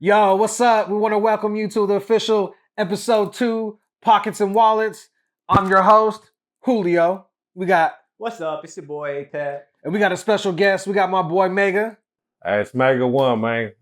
Yo, what's up? We want to welcome you to the official episode 2, Pockets and Wallets. I'm your host, Julio. What's up? It's your boy APEP. And we got a special guest. We got my boy Mega. Hey, it's Mega 1, man.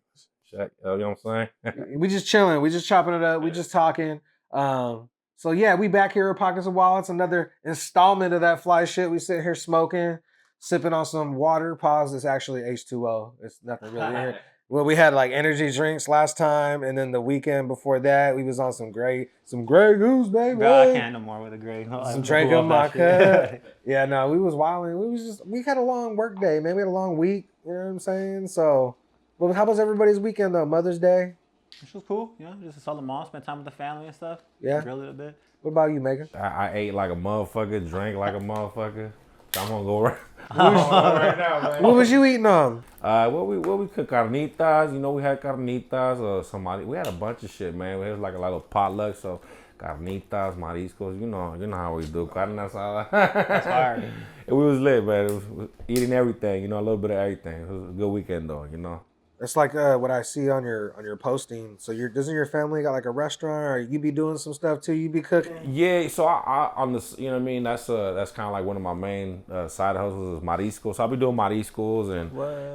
You know what I'm saying? We just chilling. We just chopping it up. We just talking. So yeah, we back here at Pockets and Wallets. Another installment of that fly shit. We sit here smoking, sipping on some water. Pause. It's actually H2O. It's nothing really in here. Well, we had like energy drinks last time, and then the weekend before that, we was on some Grey Goose, baby. Bro, I can't no more with a Grey. Some Drake on my cup. Yeah, no, we was wilding. We had a long work day, man. We had a long week. You know what I'm saying? So, well, how was everybody's weekend though? Mother's Day. Which was cool, you know, just to saw the mall, spend time with the family and stuff. Yeah. Drill it a bit. What about you, Megan? I ate like a motherfucker, drank like a motherfucker. So I'm gonna go right, right now, man. What was you eating on? What we cook carnitas, you know, we had carnitas, somebody, we had a bunch of shit, man. It was like a lot of potluck, so carnitas, mariscos, you know how we do, carne asada. That's hard. And we was lit, man. It was eating everything, you know, a little bit of everything. It was a good weekend though, you know. It's like what I see on your posting. So doesn't your family got like a restaurant, or you be doing some stuff too? You be cooking? Yeah, so I on this, you know what I mean. That's kind of like one of my main side hustles is mariscos. So I be doing mariscos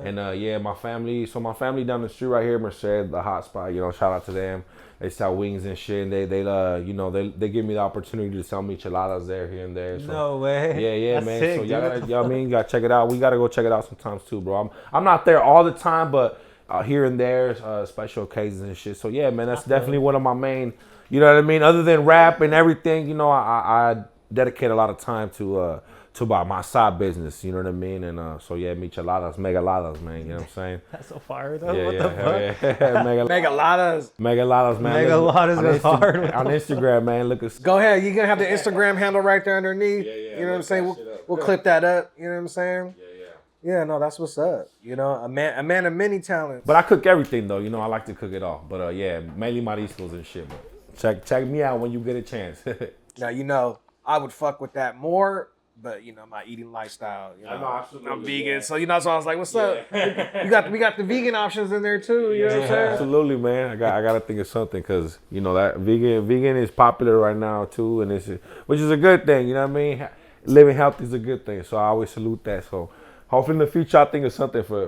and yeah, my family. So my family down the street right here, Merced, the hot spot. You know, shout out to them. They sell wings and shit. And they give me the opportunity to sell micheladas here and there. So, no way. Yeah, That's man. sick, So y'all dude. gotta, you know what I mean, you gotta check it out. We gotta go check it out sometimes too, bro. I'm not there all the time, but here and there, special occasions and shit. So yeah, man, that's definitely one of my main, you know what I mean? Other than rap and everything, you know, I dedicate a lot of time to my side business, you know what I mean? And so yeah, micheladas, megaladas, man, you know what I'm saying? That's so fire though. Yeah, what the fuck? yeah. Megaladas, man. Megaladas is hard. On Instagram, man, look at. Go ahead. You're gonna have the Instagram handle right there underneath. Yeah. You know what I'm saying? We'll clip that up. You know what I'm saying? Yeah, no, that's what's up. You know, a man of many talents. But I cook everything though, you know, I like to cook it all. But yeah, mainly mariscos and shit. But check me out when you get a chance. Now, you know, I would fuck with that more, but you know, my eating lifestyle, you know, I'm vegan, yeah. So you know, so I was like, what's up? We got the vegan options in there too, you know what I'm saying? Absolutely, man. I gotta think of something because you know that vegan is popular right now too, and which is a good thing, you know what I mean? Living healthy is a good thing, so I always salute that. So hopefully in the future I think of something for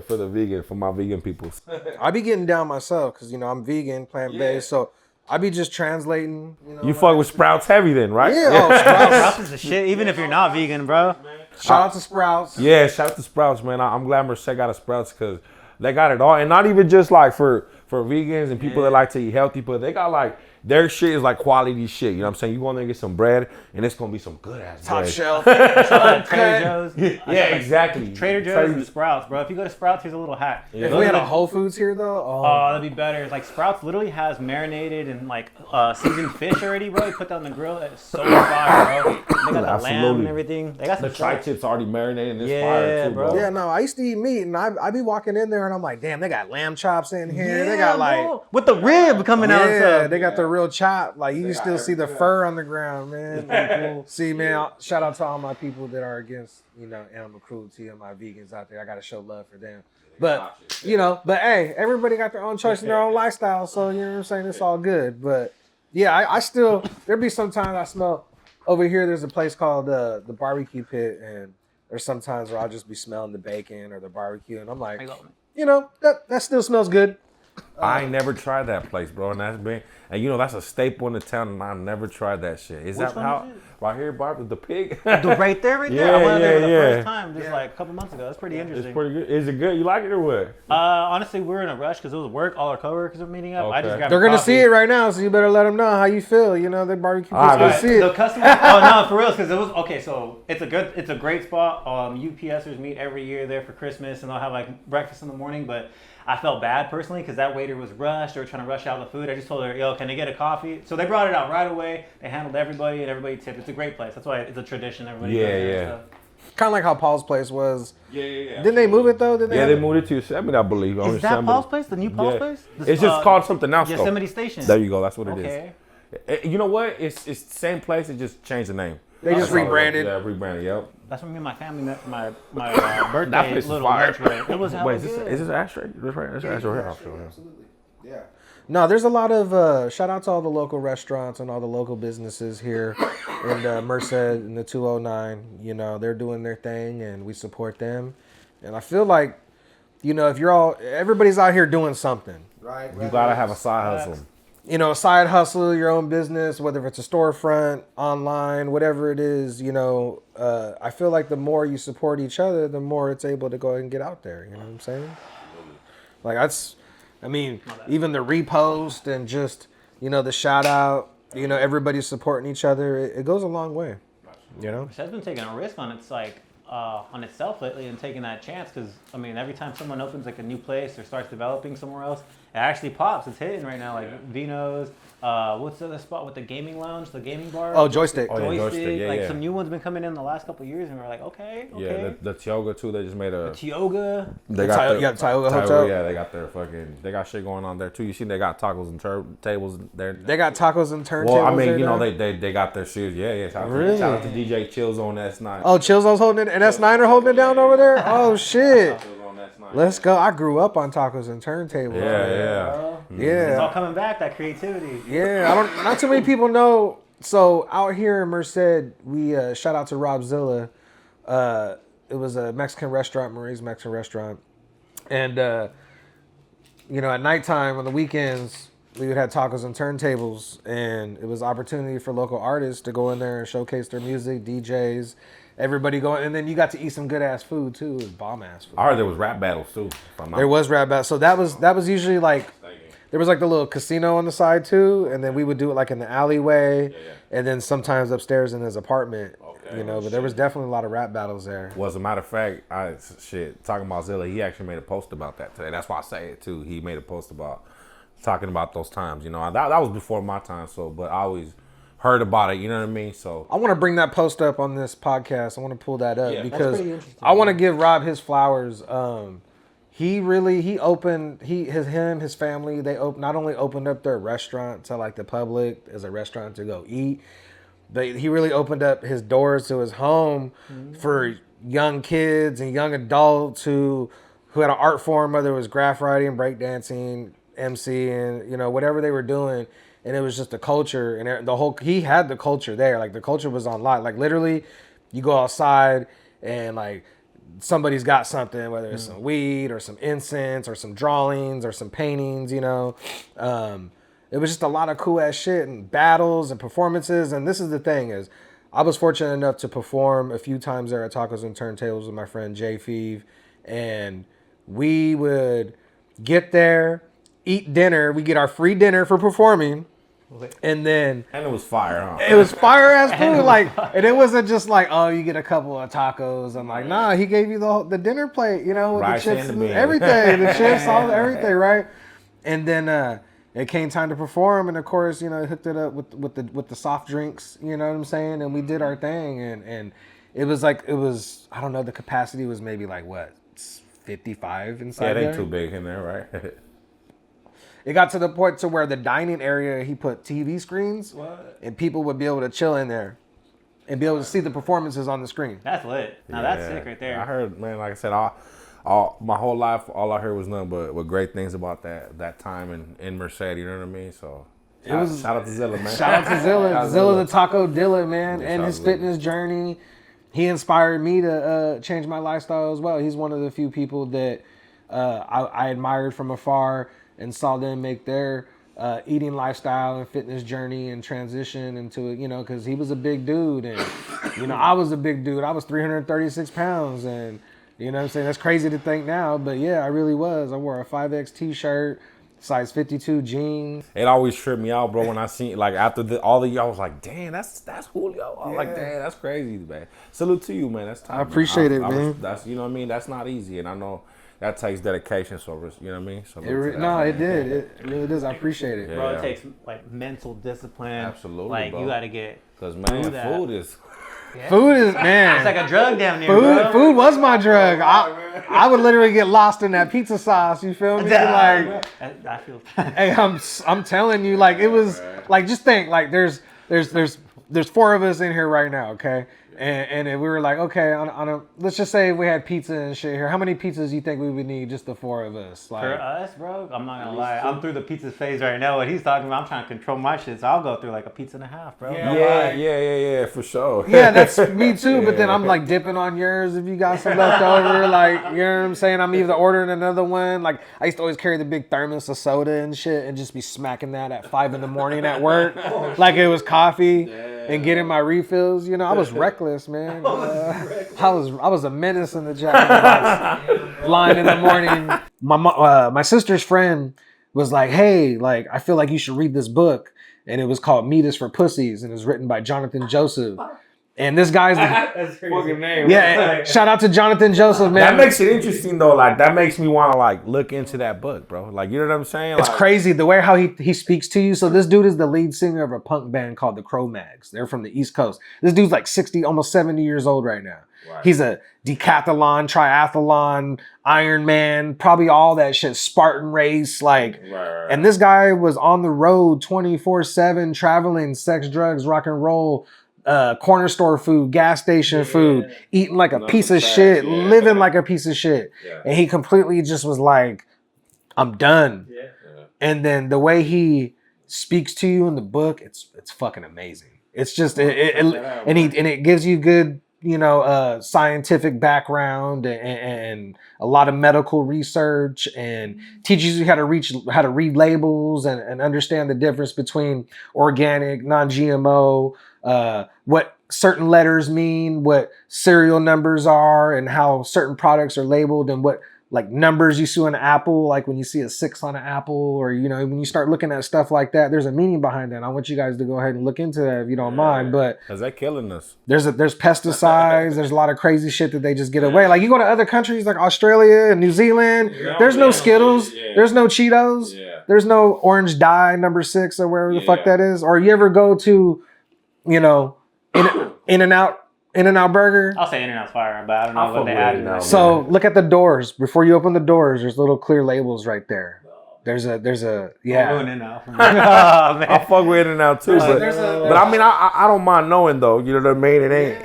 my vegan people. I be getting down myself because you know I'm vegan, plant-based, so I be just translating. You fuck with Sprouts heavy then, right? Yeah, Sprouts is the shit, even if you're not vegan, bro. Shout out to Sprouts. Yeah, shout out to Sprouts, man. I'm glad Merced got a Sprouts because they got it all, and not even just like for vegans and people that like to eat healthy, but they got like their shit is like quality shit. You know what I'm saying? You go in there and get some bread, and it's gonna be some good ass top bread. shelf. Trader Joe's. Yeah, exactly. Trader Joe's and Sprouts, bro. If you go to Sprouts, here's a little hack. If we had a Whole Foods here though, oh, that'd be better. Like Sprouts literally has marinated and like seasoned fish already, bro. You put that on the grill, it's so fire, bro. They got the lamb and everything. They got the tri-tips already marinated in this fire too, bro. Yeah, no, I used to eat meat, and I be walking in there, and I'm like, damn, they got lamb chops in here. Yeah, they got like bro. With the rib coming out. Yeah, they got the real chop. Like you can still see the fur on the ground, man. See, man, shout out to all my people that are against, you know, animal cruelty and my vegans out there. I gotta show love for them. But you know, hey, everybody got their own choice and their own lifestyle, so you know what I'm saying. It's all good. But yeah, I still there be sometimes I smell over here. There's a place called the barbecue pit, and there's sometimes where I'll just be smelling the bacon or the barbecue, and I'm like, you know, that still smells good. I ain't never tried that place, bro, and you know that's a staple in the town, and I never tried that shit. Is that how right here, Barb, the pig? Right there. Yeah, I went there for the yeah. first time just like a couple months ago. That's pretty interesting. It's pretty good. Is it good? You like it or what? Honestly, we were in a rush because it was work. All our coworkers were meeting up. Okay. I just grabbed They're gonna coffee. see it right now, so you better let them know how you feel. You know, the barbecue pit's gonna see it. The customers. Oh no, for real, because it was okay. So it's a great spot. UPSers meet every year there for Christmas, and they'll have like breakfast in the morning. But I felt bad personally because that waiter was rushed. They were trying to rush out the food. I just told her, yo, can I get a coffee? So they brought it out right away. They handled everybody and everybody tipped. It's a great place. That's why it's a tradition. Everybody goes there and stuff. Kind of like how Paul's place was. Yeah. Didn't they move it though? They moved it to Yosemite, I believe. Is that Paul's place? The new Paul's place? It's just called something else. Yosemite Station. There you go. That's what it Okay. is. You know what? It's the same place. It just changed the name. They just rebranded. Yeah, rebranded. Yep. That's when me and my family met for my birthday little lunch break. It was hella Wait, good. is this ashtray? That's right. That's ashtray. Absolutely. Yeah. No, there's a lot of shout out to all the local restaurants and all the local businesses here in Merced in the 209. You know, they're doing their thing and we support them. And I feel like, you know, if everybody's out here doing something, right? You gotta have a side hustle. You know, a side hustle, your own business, whether it's a storefront, online, whatever it is, you know, I feel like the more you support each other, the more it's able to go and get out there. You know what I'm saying? Like even the repost and just, you know, the shout out, you know, everybody supporting each other, it goes a long way, you know? Has been taking a risk on on itself lately and taking that chance because, I mean, every time someone opens like a new place or starts developing somewhere else, it actually pops. It's hitting right now, like Vino's. What's the other spot with the gaming lounge, the gaming bar? Oh, Joystick. Oh, yeah, Joystick. Yeah, like yeah. Some new ones been coming in the last couple of years, and we're like, okay. Yeah, the Tioga too. They just made a Tioga. They got Tioga Hotel. Yeah, they got shit going on there too. You see, they got tacos and tables there. They got tacos and turntables. Well, I mean, there, you know, though? they got their shoes. Yeah. Shout out to DJ Chills on S9. Oh, Chillzo's holding it, and S9 are holding it down over there. Oh shit. Let's go. I grew up on tacos and turntables. Yeah. It's all coming back, that creativity. Yeah, not too many people know. So out here in Merced, we shout out to Rob Zilla. It was a Mexican restaurant, Marie's Mexican restaurant. And, you know, at nighttime on the weekends, we would have tacos and turntables. And it was opportunity for local artists to go in there and showcase their music, DJs. Everybody going, and then you got to eat some good ass food too. It was bomb ass food. I heard there was rap battles too. There was rap battles. So that was usually like, there was like the little casino on the side too, and then we would do it like in the alleyway, and then sometimes upstairs in his apartment. You know, but there was definitely a lot of rap battles there. Well, as a matter of fact, talking about Zilla, he actually made a post about that today. That's why I say it too. He made a post about talking about those times. You know, that was before my time. So, but I always heard about it, you know what I mean? So I want to bring that post up on this podcast. I want to pull that up because interesting. I want to give Rob his flowers. His family, they not only opened up their restaurant to like the public as a restaurant to go eat, but he really opened up his doors to his home for young kids and young adults who had an art form, whether it was graph writing, breakdancing, MCing, you know, whatever they were doing. And it was just the culture and he had the culture there. Like the culture was on lot. Like literally you go outside and like somebody's got something, whether it's some weed or some incense or some drawings or some paintings, you know. It was just a lot of cool ass shit and battles and performances. And this is the thing is I was fortunate enough to perform a few times there at Tacos and Turntables with my friend Jay Feeve. And we would get there, eat dinner. We get our free dinner for performing. And it was fire, huh? It was fire ass food, like, and it wasn't just like, oh, you get a couple of tacos. I'm like, nah, he gave you the dinner plate, you know, with rice the chips and and everything, the chips, all everything, right? And then it came time to perform, and of course, you know, hooked it up with the soft drinks, you know what I'm saying? And we did our thing, and it was I don't know, the capacity was maybe like what, 55 inside. Yeah, they there? too big in there, right? It got to the point to where the dining area, he put TV screens, and people would be able to chill in there and be able to see the performances on the screen. That's lit. Now that's sick right there. I heard, man, like I said, all my whole life, all I heard was nothing but great things about that time in Merced. You know what I mean? So shout out to Zilla, man. Shout out to Zilla, Zilla the Taco Dilla, man, and his fitness journey. He inspired me to change my lifestyle as well. He's one of the few people that I admired from afar and saw them make their eating lifestyle and fitness journey and transition into it, you know, because he was a big dude. And, you know, I was a big dude. I was 336 pounds. And, you know what I'm saying? That's crazy to think now. But, yeah, I really was. I wore a 5X T-shirt, size 52 jeans. It always tripped me out, bro, when I seen, like, after all the y'all was like, damn, that's Julio. I'm like, damn, that's crazy, man. Salute to you, man. That's time. I appreciate it, man. That's, you know what I mean? That's not easy. And I know that takes dedication, so you know what I mean. So it did. It really does. I appreciate it, bro. It takes like mental discipline. Absolutely, like bro. You got to get because man, food is man. It's like a drug down there. Food was my drug. I would literally get lost in that pizza sauce. You feel me? Like I feel. Hey, I'm telling you, like it was like just think like there's 4 of us in here right now, okay? And we were like, okay, on a let's just say we had pizza and shit here. How many pizzas do you think we would need, just the four of us? Like, for us, bro, I'm not gonna lie. I'm through the pizza phase right now. What he's talking about, I'm trying to control my shit, so I'll go through like a pizza and a half, bro. Yeah, for sure. yeah, that's me too. But then I'm like dipping on yours if you got some left over. Like, you know what I'm saying? I'm either ordering another one. Like, I used to always carry the big thermos of soda and shit and just be smacking that at 5 a.m. at work, like it was coffee, and getting my refills. You know, I was reckless, man. I was a menace in the Jack line in the morning. My sister's friend was like, hey, like, I feel like you should read this book. And it was called Meat is for Pussies, and it was written by Jonathan Joseph. And this guy's fucking name. Yeah, shout out to Jonathan Joseph, man. That makes it interesting though. Like, that makes me want to like look into that book, bro. Like, you know what I'm saying? It's like, crazy the way how he speaks to you. So this dude is the lead singer of a punk band called the Cro-Mags. They're from the East Coast. This dude's like 60, almost 70 years old right now. Right. He's a decathlon, triathlon, Ironman, probably all that shit, Spartan race, like. Right. And this guy was on the road 24/7, traveling, sex, drugs, rock and roll. Corner store food, gas station food, eating like a piece of shit, living like a piece of shit. Yeah. And he completely just was like, I'm done. Yeah. And then the way he speaks to you in the book, it's fucking amazing. It's just, and it gives you good, you know, scientific background and a lot of medical research, and teaches you how to read labels and understand the difference between organic, non-GMO, what certain letters mean, what serial numbers are, and how certain products are labeled, and what like numbers you see on an apple, like when you see a 6 on an apple, or, you know, when you start looking at stuff like that, there's a meaning behind that. I want you guys to go ahead and look into that if you don't mind. But because they're killing us. There's pesticides. There's a lot of crazy shit that they just get away. Like, you go to other countries like Australia and New Zealand, there's no Skittles, there's no Cheetos, there's no orange dye number 6 or wherever the fuck that is. Or you ever go to, you know, In-N-Out Burger. I'll say In-N-Out's fire, but I don't know what they add now. So look at the doors. Before you open the doors, there's little clear labels right there. There's a yeah. In-N-Out. Oh, man. I fuck with In-N-Out too, but I mean, I don't mind knowing though. You know what I mean? It ain't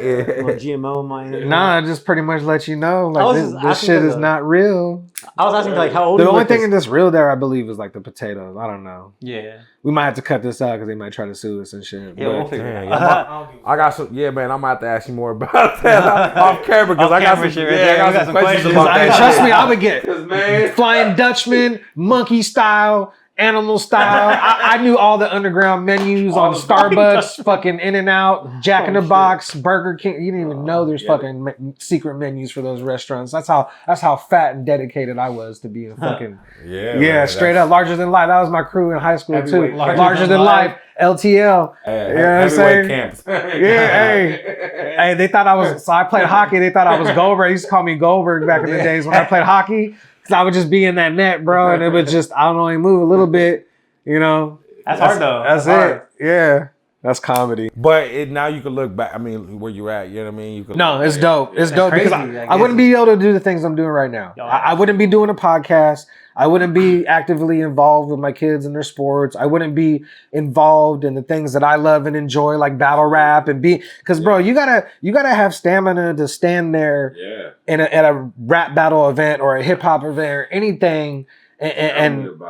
GMO in my In-N-Out. Nah, it just pretty much let you know like this shit is not real. I was asking like how old. The only thing that's real there, I believe, is like the potatoes. I don't know. Yeah. We might have to cut this out because they might try to sue us and shit. Yeah, we'll figure it out. I got some. Yeah, man, I'm gonna have to ask you more about that off camera because I got some shit. I got some questions about that. Trust me, I would get Flying Dutchman, monkey style, animal style. I knew all the underground menus on Starbucks, fucking In-N-Out, Jack in the Box, Burger King. You didn't even know there's fucking secret menus for those restaurants. That's how fat and dedicated I was to being fucking man, straight up larger than life. That was my crew in high school too. Larger than life. LTL. You know what I'm saying? Camps. Hey, they thought I was. So I played hockey. They thought I was Goldberg. They used to call me Goldberg back in the days when I played hockey. Cause I would just be in that net, bro, and it would just, I don't know, move a little bit, you know. That's hard though. That's it. Yeah. That's comedy. But now you can look back. I mean, where you're at, you know what I mean? You can it's dope. It's dope because I wouldn't be able to do the things I'm doing right now. I wouldn't be doing a podcast. I wouldn't be actively involved with my kids and their sports. I wouldn't be involved in the things that I love and enjoy, like battle rap and because bro, you gotta have stamina to stand there at a rap battle event or a hip hop event or anything and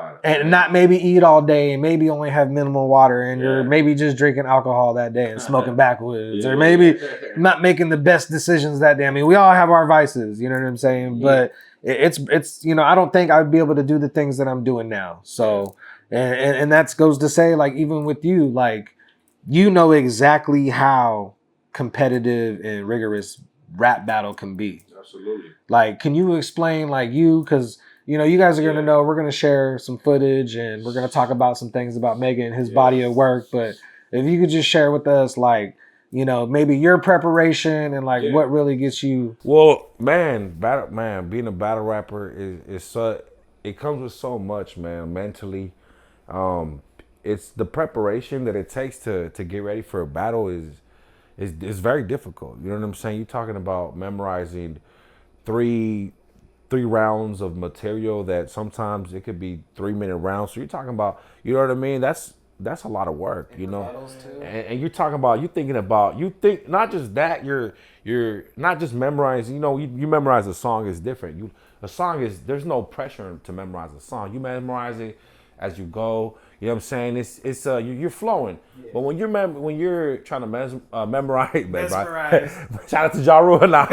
not maybe eat all day and maybe only have minimal water and you're maybe just drinking alcohol that day and smoking backwoods or maybe not making the best decisions that day. I mean, we all have our vices, you know what I'm saying? But it's you know, I don't think I'd be able to do the things that I'm doing now. So and that goes to say, like, even with you, like, you know exactly how competitive and rigorous rap battle can be. Absolutely. Like, can you explain, like, because you know, you guys are going to know, we're going to share some footage and we're going to talk about some things about Mega and his body of work. But if you could just share with us, like, you know, maybe your preparation and like what really gets you. Well, man, being a battle rapper is so, it comes with so much, man, mentally. It's the preparation that it takes to get ready for a battle is very difficult. You know what I'm saying? You're talking about memorizing three rounds of material that sometimes it could be 3-minute rounds. So you're talking about, you know what I mean? That's that's a lot of work, you know. battles, too. And you're talking about, you think not just that, you're not just memorizing. You know, you memorize a song is different. A song is, there's no pressure to memorize a song. You memorize it as you go. You know what I'm saying? It's you're flowing. Yeah. But when you're trying to memorize, shout out to Ja Rule now.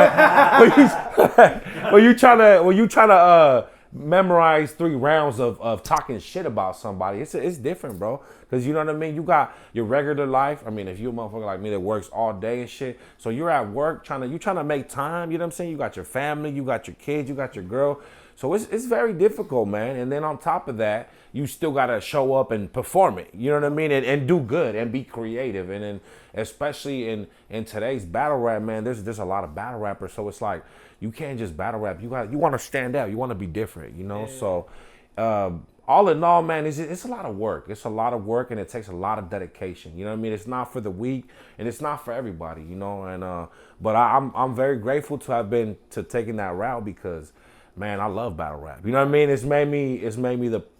when you trying to memorize 3 rounds of talking shit about somebody, it's different, bro. Because you know what I mean? You got your regular life. I mean, if you're a motherfucker like me that works all day and shit, so you're at work trying to make time, you know what I'm saying? You got your family, you got your kids, you got your girl. So it's very difficult, man. And then on top of that, you still gotta show up and perform it. You know what I mean? And do good and be creative. And then especially in today's battle rap, man, there's a lot of battle rappers. So it's like you can't just battle rap. You want to stand out. You want to be different. You know. Yeah. So all in all, man, it's a lot of work. It's a lot of work, and it takes a lot of dedication. You know what I mean? It's not for the weak, and it's not for everybody. You know. And but I'm very grateful to have been taking that route because, man, I love battle rap. You know what I mean? It's made me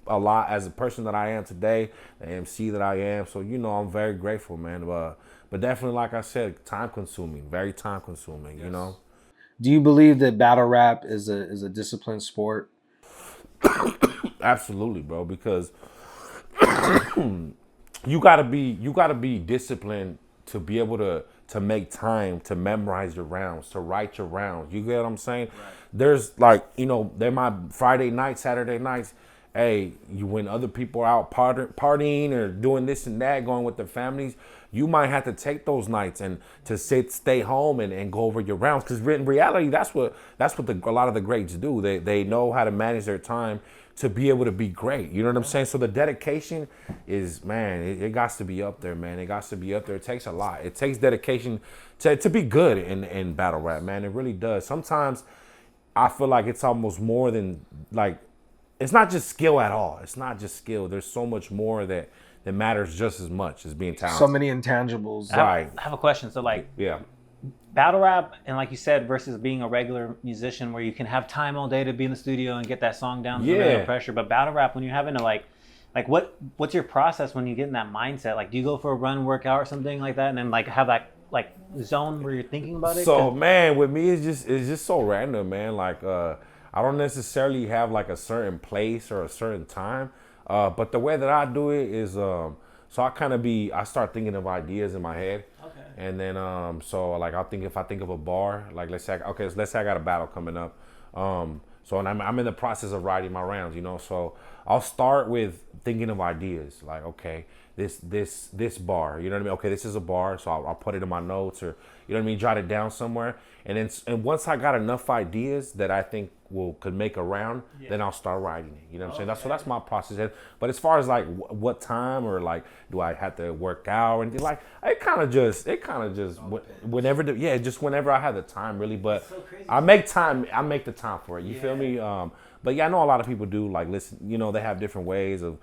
a lot as a person that I am today, the MC that I am. So, you know, I'm very grateful, man. But definitely, like I said, time consuming, very time consuming, yes. You know? Do you believe that battle rap is a disciplined sport? Absolutely, bro, because you gotta be disciplined to be able to make time to memorize your rounds, to write your rounds. You get what I'm saying? Right. There's like, you know, there my Friday nights, Saturday nights. Hey, when other people are out partying or doing this and that, going with their families, you might have to take those nights and to stay home and go over your rounds. Because in reality, that's what a lot of the greats do. They know how to manage their time to be able to be great. You know what I'm saying? So the dedication is, man, it got to be up there, man. It got to be up there. It takes a lot. It takes dedication to be good in battle rap, man. It really does. Sometimes I feel like it's almost more than like, it's not just skill at all. It's not just skill. There's so much more that matters just as much as being talented. So many intangibles. Right. I have a question. So like, yeah, battle rap and like you said, versus being a regular musician where you can have time all day to be in the studio and get that song down, no pressure. But battle rap, when you're having to like what's your process when you get in that mindset? Like, do you go for a run, workout or something like that, and then like have that like zone where you're thinking about it? So man, with me it's just so random, man. Like I don't necessarily have like a certain place or a certain time, but the way that I do it is so I start thinking of ideas in my head. Okay. And then so like if I think of a bar, like let's say I got a battle coming up. So and I'm in the process of writing my rounds, you know. So I'll start with thinking of ideas, like okay, this bar, you know what I mean? Okay, this is a bar, so I'll put it in my notes or you know what I mean, jot it down somewhere. And once I got enough ideas that I think could make a round, then I'll start writing it. You know what I'm saying? That's my process. But as far as like what time or like do I have to work out and like it kind of just whenever just whenever I have the time really. But so I make the time for it. You feel me? But yeah, I know a lot of people do like listen. You know, they have different ways of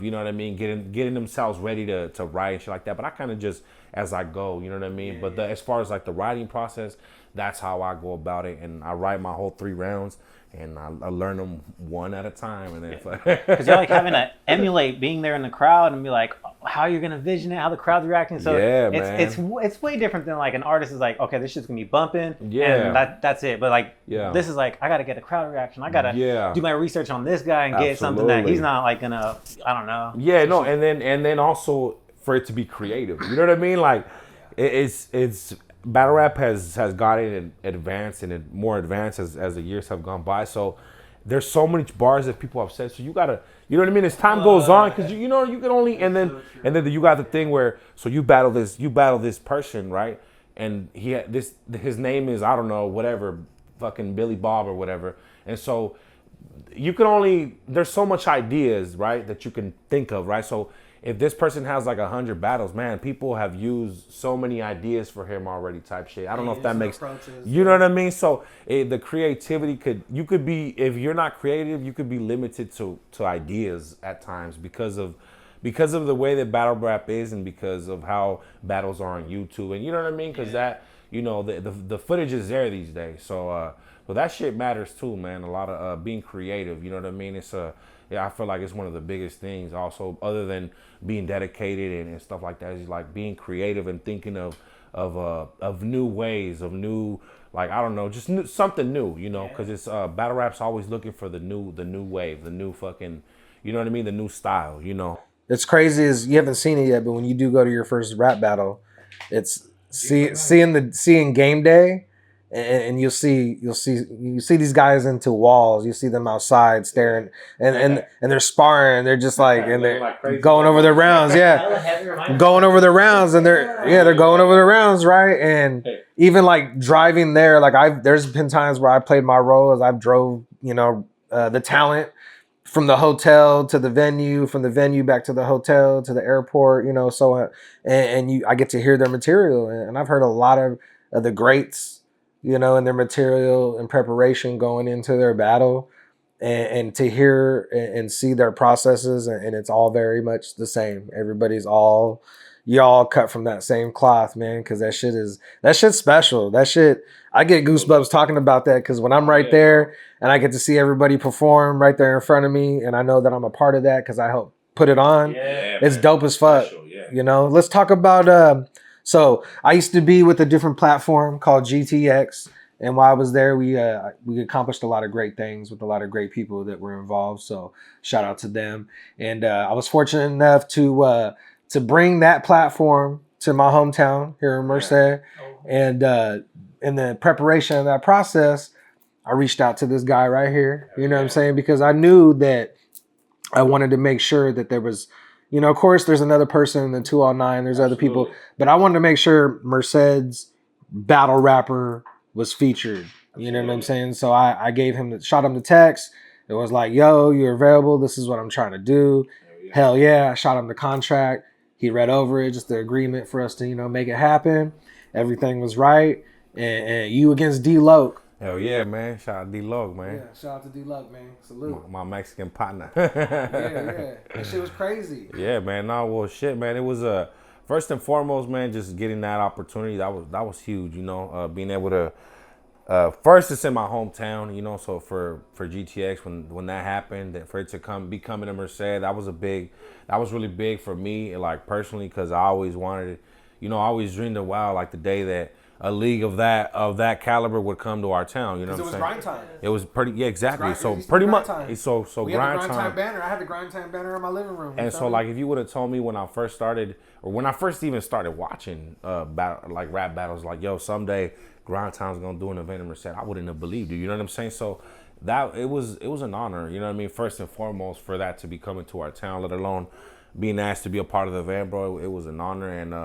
you know what I mean, getting themselves ready to write and shit like that. But I kind of just as I go, you know what I mean. But as far as like the writing process, that's how I go about it, and I write my whole 3 rounds, and I learn them one at a time, and then it's like because you're like having to emulate being there in the crowd and be like how you're gonna vision it, how the crowd's reacting. So it's way different than like an artist is like, okay, this shit's gonna be bumping, and that's it. But like this is like I gotta get a crowd reaction. I gotta do my research on this guy and get something that he's not like gonna, I don't know. Yeah, no, and then also for it to be creative. You know what I mean? Like it's battle rap has gotten in advanced and more advanced as the years have gone by. So there's so many bars that people have said. So you gotta, you know what I mean? As time goes on, because you know you can only and then you got the thing where so you battle this person, right? And his name is, I don't know, whatever, fucking Billy Bob or whatever. And so you can only, there's so much ideas, right, that you can think of, right? So if this person has like 100 battles, man, people have used so many ideas for him already type shit. I don't know if that makes, you know what I mean? So the creativity you could be, if you're not creative, you could be limited to ideas at times because of the way that battle rap is and because of how battles are on YouTube. And you know what I mean? Because that, you know, the footage is there these days. So, that shit matters too, man. A lot of being creative, you know what I mean? yeah, I feel like it's one of the biggest things. Also, other than being dedicated and stuff like that, is like being creative and thinking of new ways, of new, like, I don't know, just something new, you know, because it's battle rap's always looking for the new wave, the new fucking, you know what I mean, the new style, you know. It's crazy is you haven't seen it yet, but when you do go to your first rap battle, it's seeing game day, and you see these guys into walls. You see them outside staring, and they're sparring. They're just like, and they're like going over their rounds, going over the rounds, and they're going over the rounds, right? And even like driving there, like there's been times where I played my role as I've drove, you know, the talent from the hotel to the venue, from the venue back to the hotel to the airport, you know, so I get to hear their material, and I've heard a lot of the greats, you know, and their material and preparation going into their battle, and to hear and see their processes, and it's all very much the same. Y'all cut from that same cloth, man, because that shit's special. That shit, I get goosebumps talking about that, because when I'm right there and I get to see everybody perform right there in front of me, and I know that I'm a part of that because I helped put it on, it's dope as fuck. Special, you know, let's talk about, so I used to be with a different platform called GTX, and while I was there, we accomplished a lot of great things with a lot of great people that were involved, so shout out to them. And I was fortunate enough to bring that platform to my hometown here in Merced. And in the preparation of that process, I reached out to this guy right here, you know what I'm saying? Because I knew that I wanted to make sure that there was, you know, of course there's another person in the 209, there's other people, but I wanted to make sure Merced's battle rapper was featured, you know what I'm saying? So I shot him the text. It was like, yo, you're available. This is what I'm trying to do. Hell yeah. I shot him the contract. He read over it, just the agreement for us to, you know, make it happen. Everything was right. And you against D-Loke. Hell yeah, man. Shout out D-Loke, man. Yeah, shout out to D-Loke, man. Salute. My Mexican partner. Yeah. That shit was crazy. Yeah, man. No, well, shit, man. It was first and foremost, man, just getting that opportunity. That was huge, you know, being able to, first it's in my hometown, you know, so for GTX, when that happened, for it to be coming to Merced, that was really big for me, like personally, because I always wanted it, you know, I always dreamed of, wow, like the day that a league of that caliber would come to our town, you know what I'm saying? It was grind time. It was pretty, yeah, exactly. So pretty much, so we grind had the grind time. time banner. I had the grind time banner in my living room. And so, like, if you would have told me when I first started, or when I first even started watching like rap battles, like, yo, someday Grind Time's gonna do an event in Merced, I wouldn't have believed you. You know what I'm saying? So that it was an honor. You know what I mean? First and foremost, for that to be coming to our town, let alone being asked to be a part of the event, bro. It was an honor, and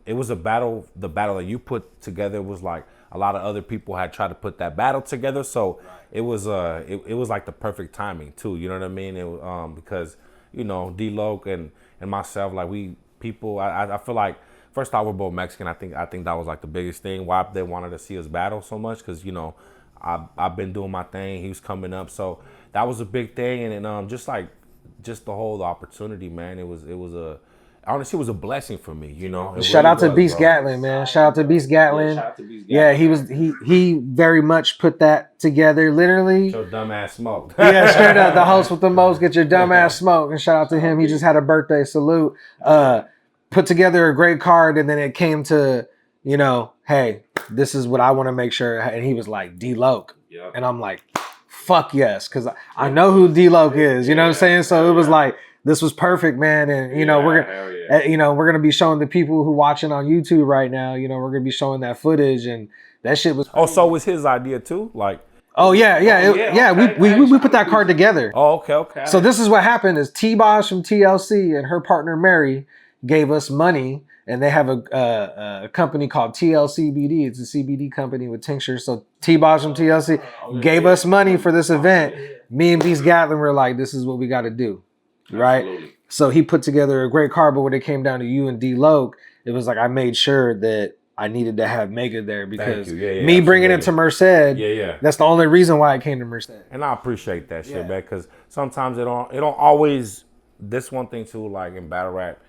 it was a battle. The battle that you put together was like a lot of other people had tried to put that battle together. So it was it was like the perfect timing too. You know what I mean? It because, you know, D-Loke and myself, like I feel like, first off, we're both Mexican. I think that was like the biggest thing why they wanted to see us battle so much, because, you know, I've been doing my thing. He was coming up, so that was a big thing. And then just the whole opportunity, man. Honestly, it was a blessing for me, you know. Shout out to Beast Gatlin, man. Shout out to Beast Gatlin. Yeah, he very much put that together, literally. Your dumb ass smoke. Yeah, straight up, the host with the most, get your dumb ass smoke. And shout out to him. He just had a birthday. Salute. Put together a great card, and then it came to, you know, hey, this is what I want to make sure. And he was like, D-Loke. Yeah. And I'm like, fuck yes, because I know who D-Loke is. You know what I'm saying? So it was like, this was perfect, man. And, you know, we're going to be showing the people who watching on YouTube right now, you know, we're going to be showing that footage, and that shit was crazy. Oh, so was his idea too? Like, we put that card together. Oh, okay. So this is what happened is T-Boz from TLC and her partner Mary gave us money, and they have a company called TLCBD. It's a CBD company with tinctures. So T-Boz from TLC gave us money for this event. Me and Beast Gatlin were like, this is what we got to do. Right? Absolutely. So he put together a great card, but when it came down to you and D-Loke, it was like I made sure that I needed to have Mega there, because me bringing it to Merced, that's the only reason why I came to Merced. And I appreciate that shit, man, because sometimes it don't always, this one thing too, like in battle rap,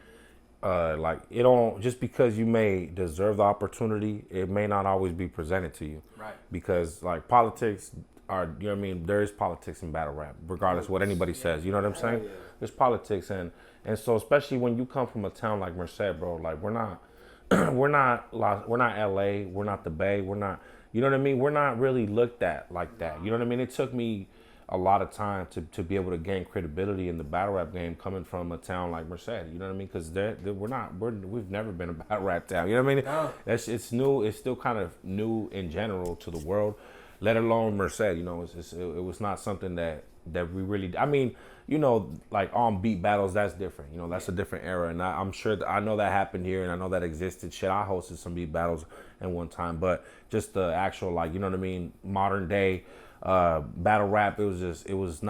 like it don't, just because you may deserve the opportunity, it may not always be presented to you. Right. Because like politics, are, you know what I mean? There is politics in battle rap, regardless of what anybody says. You know what I'm saying? There's politics, and so especially when you come from a town like Merced, bro. Like we're not, we're not LA. We're not the Bay. We're not. You know what I mean? We're not really looked at like that. You know what I mean? It took me a lot of time to be able to gain credibility in the battle rap game coming from a town like Merced. You know what I mean? Because we've never been a battle rap town. You know what I mean? No. It's new. It's still kind of new in general to the world, let alone Merced. You know, it was not something that we really. I mean, you know, like on beat battles, that's different. You know, that's a different era, and I'm sure I know that happened here, and I know that existed. Shit, I hosted some beat battles at one time, but just the actual, like, you know what I mean, modern day battle rap, it was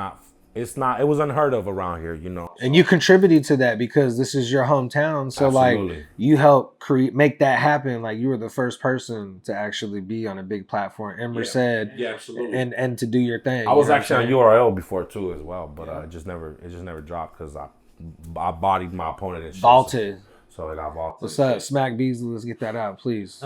unheard of around here, you know. And you contributed to that because this is your hometown. So Absolutely. like you helped make that happen. Like you were the first person to actually be on a big platform in Merced absolutely. and to do your thing. I was actually on URL before too as well, but it just never dropped because I bodied my opponent and shit. Vaulted. So it got vaulted. What's up, Smack Beasley? Let's get that out, please.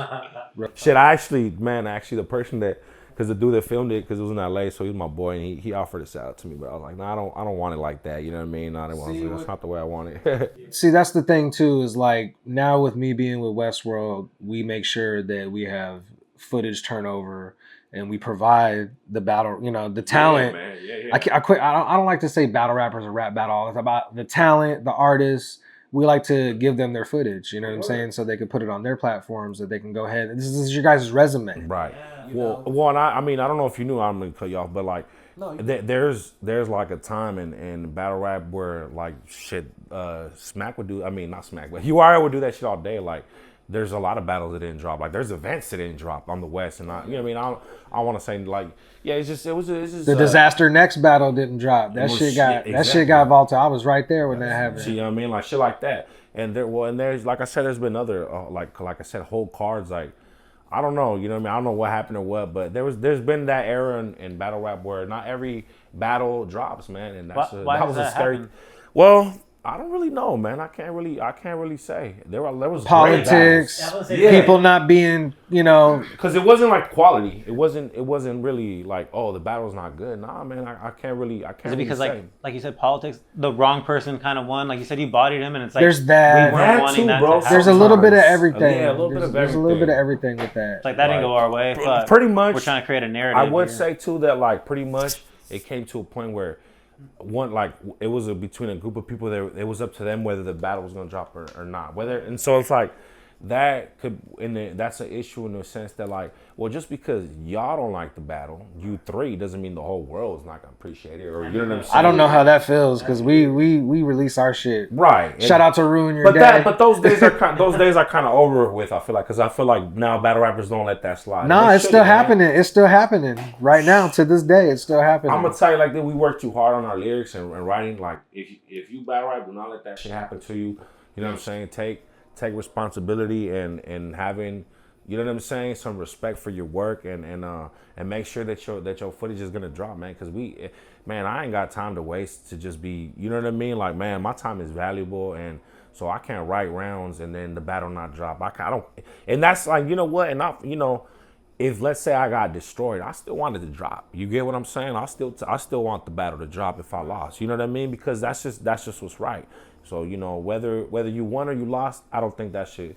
Shit, actually the person that, because the dude that filmed it, because it was in LA, so he was my boy, and he offered this out to me, but I was like, nah, I don't want it like that. You know what I mean? That's not the way I want it. See, that's the thing too, is like now with me being with Westworld, we make sure that we have footage turnover and we provide the battle, you know, the talent. Yeah, man. Yeah. I don't like to say battle rappers or rap battle. It's about the talent, the artists. We like to give them their footage, you know what I'm saying? So they can put it on their platforms, that they can go ahead. This is your guys' resume. Right. Well, and I mean, I don't know if you knew, I'm going to cut you off, but like, there's like a time in battle rap where like shit, Smack would do, I mean, not Smack, but URL would do that shit all day. Like, there's a lot of battles that didn't drop. Like, there's events that didn't drop on the West, and you know what I mean? I want to say, like, yeah, it's just the Disaster Next battle didn't drop. That shit got vaulted. I was right there when that happened. See, you know what I mean? Like shit like that. And there's like I said, there's been other like I said, whole cards. Like, I don't know, you know what I mean? I don't know what happened or what, but there's been that era in battle rap where not every battle drops, man, and that was a scary. Happen? Well, I don't really know, man. I can't really say. There was politics, people not being, you know, because it wasn't like quality. It wasn't really like, oh, the battle's not good. Nah, man, I can't really. Is it because like you said, politics, the wrong person kind of won? Like you said, you bodied him, and it's like there's that. We weren't wanting that bro. to There's a little bit of everything. Yeah, a little bit of everything. There's a little bit of everything with that. It's like that didn't go our way. But pretty much, we're trying to create a narrative. I would say too that like pretty much it came to a point where it was between a group of people that it was up to them whether the battle was gonna drop or not. And so it's like that that's an issue in the sense that like, well, just because y'all don't like the battle, you three, doesn't mean the whole world's not gonna appreciate it, or you know what I'm saying? I don't know how that feels because we release our shit. Right. Shout out to Ruin Your Day. But those days are kind of over with. I feel like, because I feel like now battle rappers don't let that slide. No, it's still happening. It's still happening right now to this day. It's still happening. I'm gonna tell you like that. We work too hard on our lyrics and writing. Like if you battle rap, do not let that shit happen to you. You know what I'm saying? Take responsibility and having, you know what I'm saying, some respect for your work and make sure that your footage is gonna drop, man. Because I ain't got time to waste to just be, you know what I mean? Like, man, my time is valuable, and so I can't write rounds and then the battle not drop. I don't, and that's like, you know what? And if let's say I got destroyed, I still wanted to drop. You get what I'm saying? I still want the battle to drop if I lost. You know what I mean? Because that's just what's right. So, you know, whether you won or you lost, I don't think that should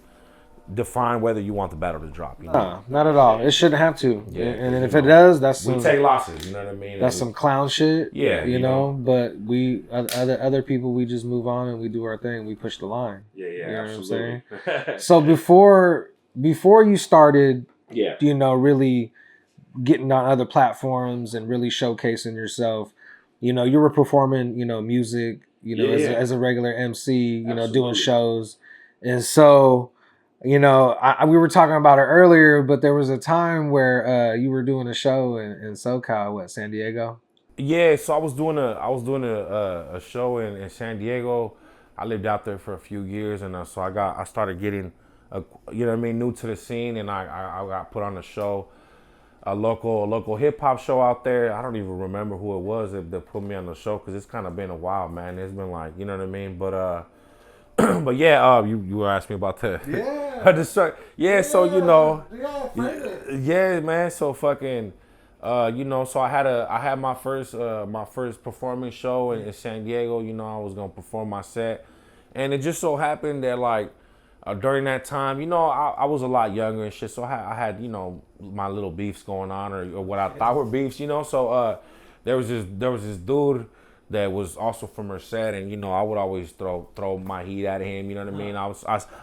define whether you want the battle to drop. You know? No, not at all. It shouldn't have to. Yeah, and if it does, that's we take losses. You know what I mean? That's some clown shit. Yeah, you know. But we other people, we just move on and we do our thing. We push the line. Yeah, you know absolutely. What I'm saying? So before you started, yeah, you know, really getting on other platforms and really showcasing yourself, you know, you were performing, you know, music, you know, as a regular MC, you know, doing shows. And so, you know, we were talking about it earlier, but there was a time where you were doing a show in SoCal, San Diego? Yeah, so I was doing a show in San Diego. I lived out there for a few years, and so I started getting, you know what I mean, new to the scene, and I got put on a show, a local hip hop show out there. I don't even remember who it was that put me on the show, because it's kind of been a while, man. It's been like, you know what I mean, but but yeah, you were asking me about that. Yeah. So you know, yeah, man. So fucking, You know, so I had my first performance show in San Diego. You know, I was gonna perform my set, and it just so happened that like during that time, you know, I was a lot younger and shit, so I had you know my little beefs going on or what I thought were beefs. You know, so there was this dude that was also from Merced, and you know I would always throw my heat at him. You know what I mean?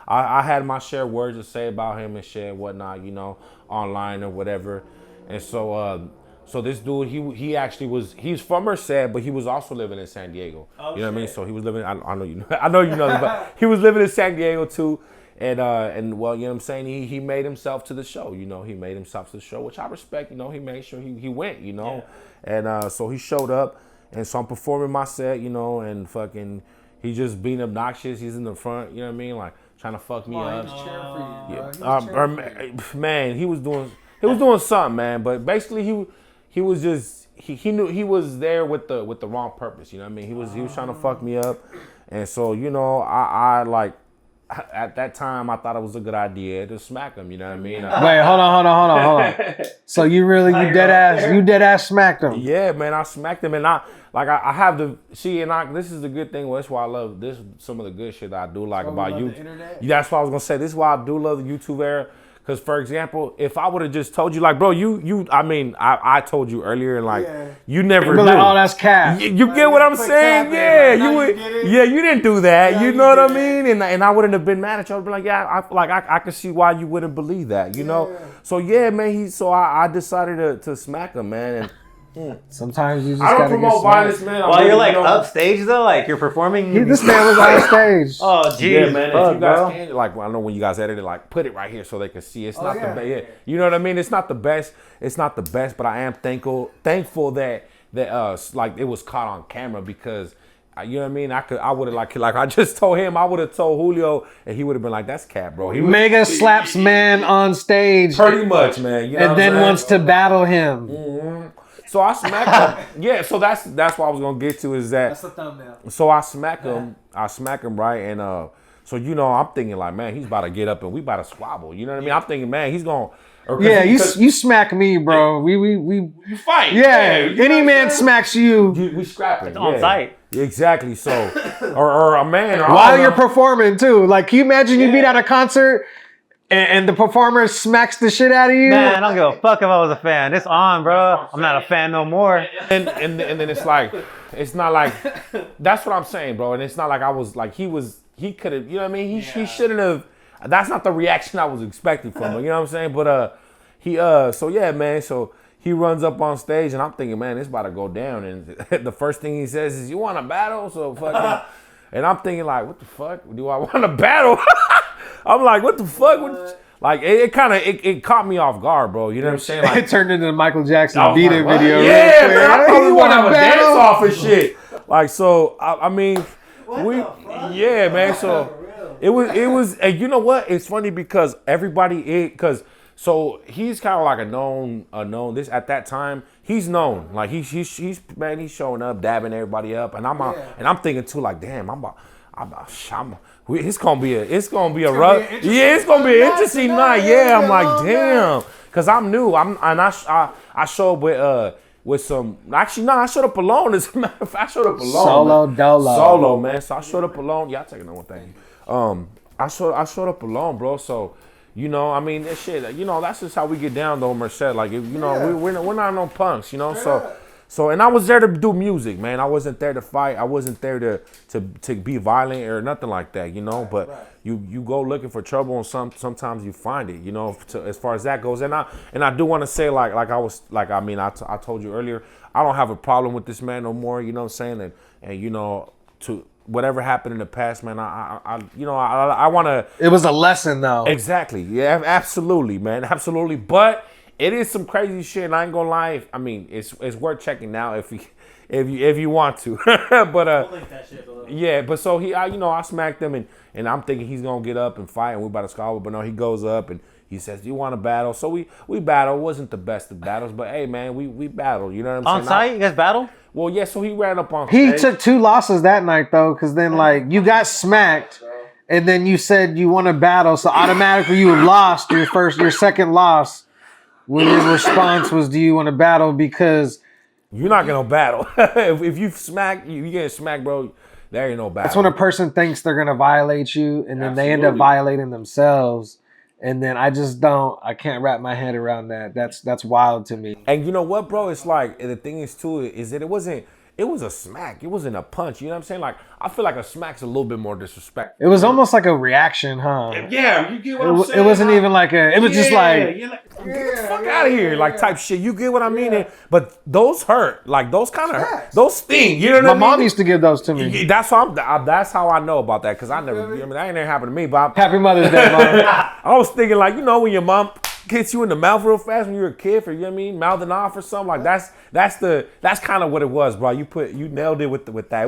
I had my share of words to say about him and shit and whatnot. You know, online or whatever. And so, so this dude, he's from Merced, but he was also living in San Diego. Oh, you know what I mean? So he was living. I know you know. I know you know this, but he was living in San Diego too. And well, you know what I'm saying? He made himself to the show. You know, he made himself to the show, which I respect. You know, he made sure he went. You know, and so he showed up, and so I'm performing my set. You know, and fucking, he just being obnoxious. He's in the front. You know what I mean? Like trying to fuck me up. He was cheering for you, bro. Man, he was doing something, man. But basically, he was just he knew he was there with the wrong purpose. You know what I mean? He was trying to fuck me up, and so you know I like at that time I thought it was a good idea to smack him. You know what I mean? Wait, hold on. So you dead ass smacked him? Yeah, man, I smacked him, and I have the see, and this is the good thing. Well, that's why I love this. Some of the good shit that I do like about you. That's what I was gonna say. This is why I do love the YouTube era. Because, for example, if I would have just told you, like, bro, I told you earlier, and like, you never knew. Like, oh, that's cap. You get what I'm saying? Yeah, you didn't do that. Yeah, you know what I mean? And I wouldn't have been mad at you. I'd be like, yeah, I could see why you wouldn't believe that, you know? So yeah, man, I decided to smack him, man. And sometimes you just I don't gotta promote violence, man. While you're like upstage though, like you're performing. This man was on stage. Oh, geez, yeah, man. fuck, if you guys bro. can, like, I know when you guys edit it, like, put it right here so they can see. It's not the best. Yeah. You know what I mean? It's not the best. It's not the best, but I am thankful that like it was caught on camera because. You know what I mean? I would have like I just told him. I would have told Julio, and he would have been like, "That's cat, bro." Mega slaps man on stage, pretty much, man. You know and then wants to battle him. Mm-hmm. So I smacked him. Yeah, so that's what I was gonna get to is that. That's the thumbnail. So I smack him. Right, and so you know I'm thinking like, man, he's about to get up and we about to squabble. You know what I mean? I'm thinking, man, he's gonna. Yeah, you smack me, bro. We fight. Yeah, any man smacks you. We scrapping. It's on site. Exactly. So, or a man. Or while you're performing too. Like, can you imagine you being at a concert and the performer smacks the shit out of you? Man, I don't give a fuck if I was a fan. It's on, bro. I'm not a fan no more. And then it's like, it's not like, that's what I'm saying, bro. And it's not like I was like, he could have, you know what I mean? He shouldn't have. That's not the reaction I was expecting from him. You know what I'm saying? But so yeah, man. So he runs up on stage, and I'm thinking, man, it's about to go down. And the first thing he says is, "You want to battle?" So fucking, and I'm thinking like, what the fuck? Do I want to battle? I'm like, what the fuck? Like it kind of it caught me off guard, bro. You know what I'm saying? Like, it turned into the Michael Jackson Beat It video. Yeah, man. I thought we want to have a dance off and shit. Like so, I mean, yeah, man. So. It was, and you know what? It's funny because so he's kind of like a known. This at that time, he's known. Like he's showing up, dabbing everybody up, and I'm thinking too, like, damn, it's gonna be a rough, it's gonna be an interesting night. Yeah, I'm like, damn, because I'm new. I show up with some. Actually, no, I showed up alone. As a matter of fact, I showed up alone. Solo, man. So I showed up alone. Yeah, I'll take another one. Thank you. I showed up alone, bro. So, you know, I mean, that shit. You know, that's just how we get down, though, Merced. Like, you know, we're not no punks, you know. So, and I was there to do music, man. I wasn't there to fight. I wasn't there to be violent or nothing like that, you know. But you go looking for trouble, and sometimes you find it, you know. As far as that goes, and I do want to say, I told you earlier, I don't have a problem with this man no more. You know what I'm saying? And you know, to whatever happened in the past, man, I want to. It was a lesson, though. Exactly. Yeah, absolutely, man. Absolutely. But it is some crazy shit, and I ain't gonna lie. I mean, it's worth checking out if you want to. But we'll link that shit below. Yeah. But so I smacked him, and I'm thinking he's gonna get up and fight, and we about to squabble. But no, he goes up and he says, "Do you want to battle?" So we battle. It wasn't the best of battles, but hey, man, we battled. You know what I'm saying? On site, you guys battle? Well, yeah. So he ran up on stage. He took 2 losses that night though, because then like you got smacked, and then you said you want to battle, so automatically you lost your second loss. when your response was, "Do you want to battle?" Because you're not gonna battle. if you smack, you get smacked, bro. There ain't no battle. that's when a person thinks they're gonna violate you, and then they end up violating themselves. And then I can't wrap my head around that. That's wild to me. And you know what, bro? It's like, the thing is too, is that it was a smack. It wasn't a punch. You know what I'm saying? Like, I feel like a smack's a little bit more disrespectful. It was almost like a reaction, huh? Yeah, you get what I'm saying? It wasn't even like it was just like, get the fuck out of here, like type shit. You get what I mean? But those hurt. Like, those kind of hurt. Those sting. You know what I mean? My mom used to give those to me. That's how I know about that, because I never, that ain't never happened to me. But Happy Mother's Day, Mom. I was thinking, like, when your mom hits you in the mouth real fast when you were a kid, for, you know what I mean, mouthing off or something, like that's kind of what it was, bro. You nailed it with that.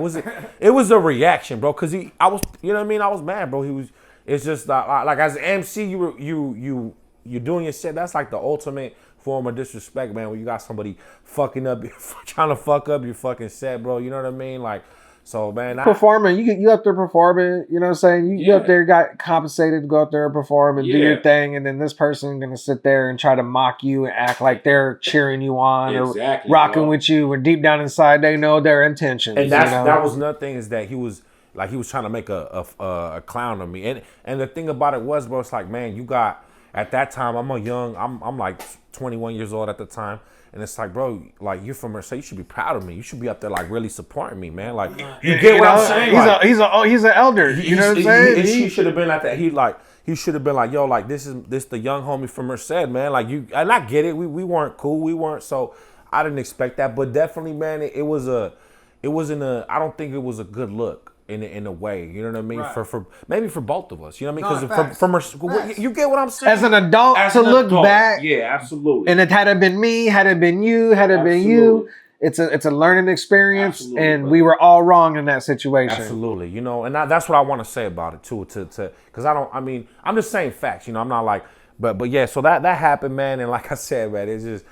It was a reaction, bro, because I was, you know what I mean, I was mad, bro. It's just like as an MC, you're doing your shit. That's like the ultimate form of disrespect, man, when you got somebody fucking up, trying to fuck up your fucking set, bro. You know what I mean? Like, so, man, performing, you up there performing, you know what I'm saying? You up there got compensated to go up there and perform and do your thing, and then this person gonna sit there and try to mock you and act like they're cheering you on or rocking with you, when deep down inside they know their intentions. And that was another thing, is that he was trying to make a clown of me. And the thing about it was, bro, it's like, man, you got, at that time, I'm like 21 years old at the time. And it's like, bro, like, you're from Mercedes, you should be proud of me. You should be up there, like, really supporting me, man. Like, you get what I'm saying? He's an elder. You know what I'm saying? He should have been like that. He should have been like, yo, like, this the young homie from Mercedes, man. Like, and I get it. We weren't cool. We weren't, so I didn't expect that. But definitely, man, I don't think it was a good look. In a way, you know what I mean? Right. For maybe for both of us, you know what I mean? Because you get what I'm saying. As an adult, look back, yeah, absolutely. And had it been me, had it been you, been you, it's a learning experience, and we were all wrong in that situation. Absolutely, and that's what I want to say about it too. Because I'm just saying facts. I'm not like, but yeah. So that happened, man, and like I said, man, it's just.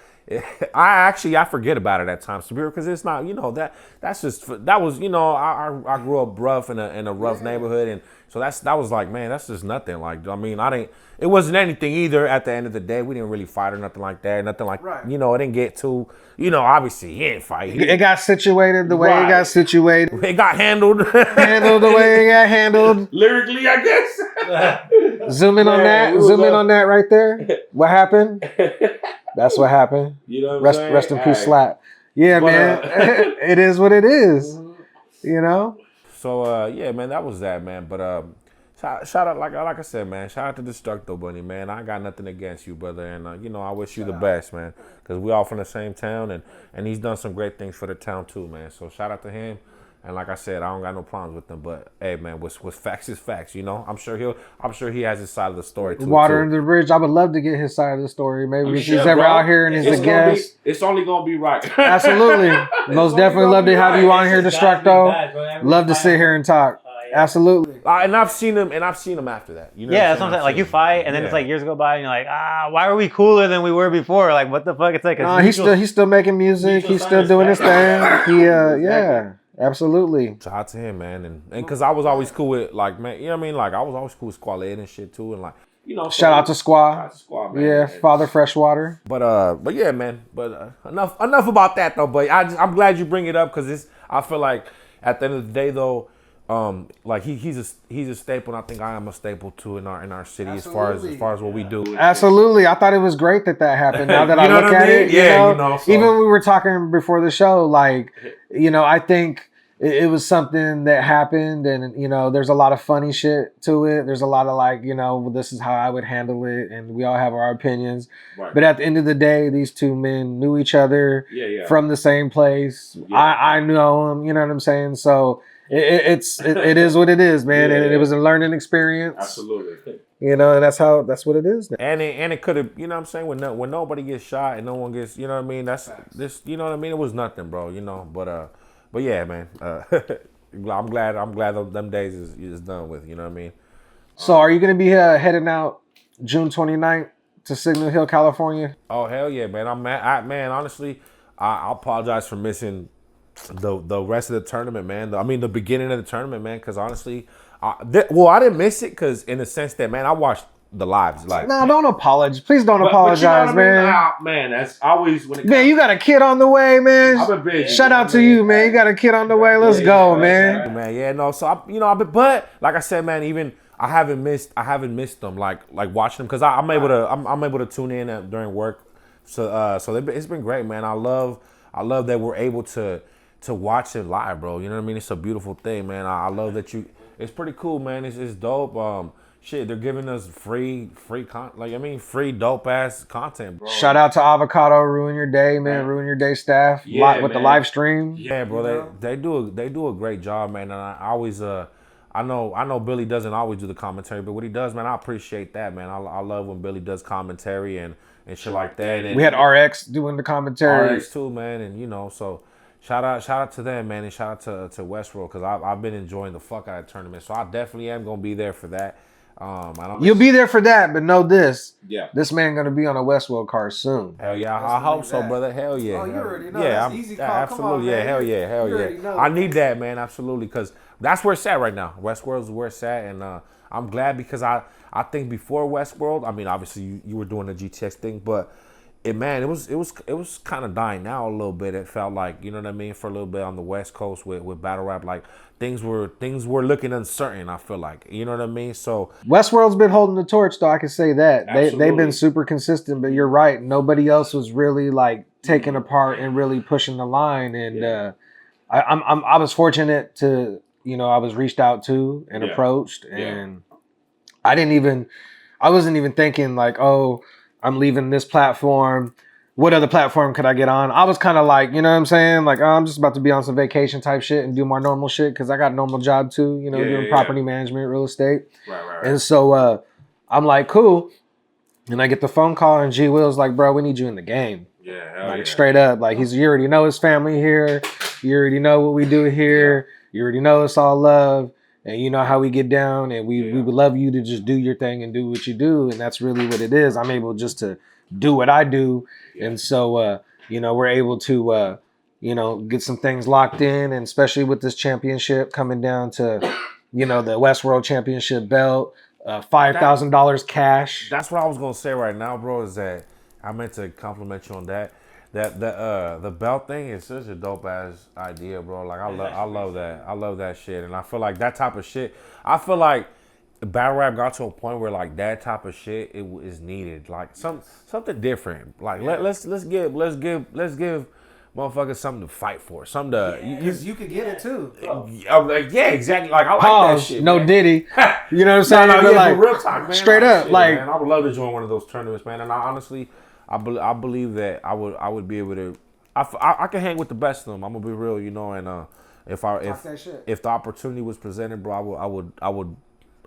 I forget about it at times, because it's not, that was, I grew up rough in a rough neighborhood, and so that was like, man, that's just nothing. Like, it wasn't anything either. At the end of the day, we didn't really fight or nothing like that. Nothing like, it didn't get too, obviously he didn't fight. It got situated the way it got situated. It got handled. Handled the way it got handled. Lyrically, I guess. Zoom in on that right there. What happened? That's what happened. You know what I'm saying? Rest in peace, Slap. Yeah, man. It is what it is. So yeah, man, that was that, man. But shout out, like I said, man. Shout out to Destructo Bunny, man. I got nothing against you, brother, and I wish you the best, man. Because we all from the same town, and he's done some great things for the town too, man. So shout out to him. And like I said, I don't got no problems with them, but hey, man, what's facts is facts. I'm sure he has his side of the story too. Water under the bridge. I would love to get his side of the story. Maybe if he's ever out here and he's a guest. It's only gonna be right. Absolutely, most definitely love to have you on here, Destructo. Love to sit here and talk. Absolutely. And I've seen him after that. Yeah, that's what I'm saying. Like, you fight, and then it's like years go by, and you're like, why are we cooler than we were before? Like, what the fuck? It's like he's still making music. He's still doing his thing. Yeah. Absolutely. Shout out to him, man, and because I was always cool with, like, man, you know what I mean? Like, I was always cool with Squalid and shit too, and like, shout out to Squaw. Man. Yeah, Father Freshwater. But yeah, man. But enough about that though. But I'm glad you bring it up, because I feel like at the end of the day though, like he's a staple, and I think I am a staple too in our city. Absolutely. as far as what we do. Absolutely, I thought it was great that happened. Now that I look at it, so even we were talking before the show, like, I think it was something that happened, and there's a lot of funny shit to it. There's a lot of like, this is how I would handle it, and we all have our opinions. Right. But at the end of the day, these two men knew each other from the same place. Yeah. I know them, you know what I'm saying? So it is what it is, man. And it was a learning experience. Absolutely. And that's what it is now. And it could have, you know what I'm saying, when nobody gets shot and no one gets, you know what I mean, that's this, you know what I mean, it was nothing, bro, but yeah, man, I'm glad them days is done with, you know what I mean. So are you going to be heading out June 29th to Signal Hill, California? Oh, hell yeah, man. Man, honestly, I apologize for missing the rest of the tournament, man. The beginning of the tournament, man, because honestly, I didn't miss it, because in the sense that, man, I watched the lives. Like, No, don't apologize. Please don't but apologize, you know what I mean? man. Ah, man, that's always when it Man, you got a kid on the way, man. I've been big. Shout out to you, man. You got a kid on the way. Let's go, man. Man, yeah, no. So but like I said, man, even I haven't missed them like watching them because I'm able to tune in during work. So it's been great, man. I love that we're able to watch it live, bro. You know what I mean? It's a beautiful thing, man. I love that it's pretty cool, man. It's dope. Shit, they're giving us free dope ass content, bro. Shout out to Avocado, Ruin Your Day, man. Ruin Your Day staff with the live stream. Yeah, bro. They do a great job, man. And I always I know Billy doesn't always do the commentary, but what he does, man, I appreciate that, man. I love when Billy does commentary and shit like that. And we had RX doing the commentary. RX too, man, and so shout out to them, man, and shout out to Westworld because I've been enjoying the fuck out of the tournament. So I definitely am gonna be there for that. You'll be there for that, but know this. Yeah. This man gonna be on a Westworld card soon. Hell yeah, I hope so, brother. Hell yeah. Oh, you already know. Yeah, That's easy call. absolutely. Come on, yeah, hell yeah, hell you yeah. know. I need that, man, absolutely, because that's where it's at right now. Westworld's where it's at, and I'm glad because I think before Westworld, I mean, obviously you were doing the GTX thing, but it was kind of dying out a little bit. It felt like, you know what I mean, for a little bit on the West Coast with battle rap, like things were looking uncertain. I feel like, you know what I mean. So Westworld's been holding the torch, though. I can say that Absolutely. they've been super consistent. But you're right, nobody else was really like taking apart and really pushing the line. And I was fortunate to, I was reached out to and approached, and I wasn't even thinking like, oh, I'm leaving this platform. What other platform could I get on? I was kind of like, you know what I'm saying? Like, oh, I'm just about to be on some vacation type shit and do my normal shit because I got a normal job too, doing property management, real estate. Right. And so I'm like, cool. And I get the phone call and G Will's like, bro, we need you in the game. Yeah, straight up. Like, you already know his family here. You already know what we do here. You already know it's all love. And you know how we get down, and we would love you to just do your thing and do what you do. And that's really what it is. I'm able just to do what I do. And so, we're able to, get some things locked in. And especially with this championship coming down to, the Westworld Championship belt, $5,000 cash. That's what I was going to say right now, bro, is that I meant to compliment you on that. The belt thing is such a dope ass idea, bro. Like I love that. I love that shit, and I feel like that type of shit. I feel like battle rap got to a point where like that type of shit is needed. Like something different. Like let's give motherfuckers something to fight for. Something to you could get it too. Exactly. Like I like Pause, that shit. No man. Diddy. You know what I'm saying? No, like, real talk, man. Straight Like, up, shit, like man. I would love to join one of those tournaments, man. And I honestly. I believe that I would be able to. I can hang with the best of them. I'm gonna be real, and if the opportunity was presented, bro, I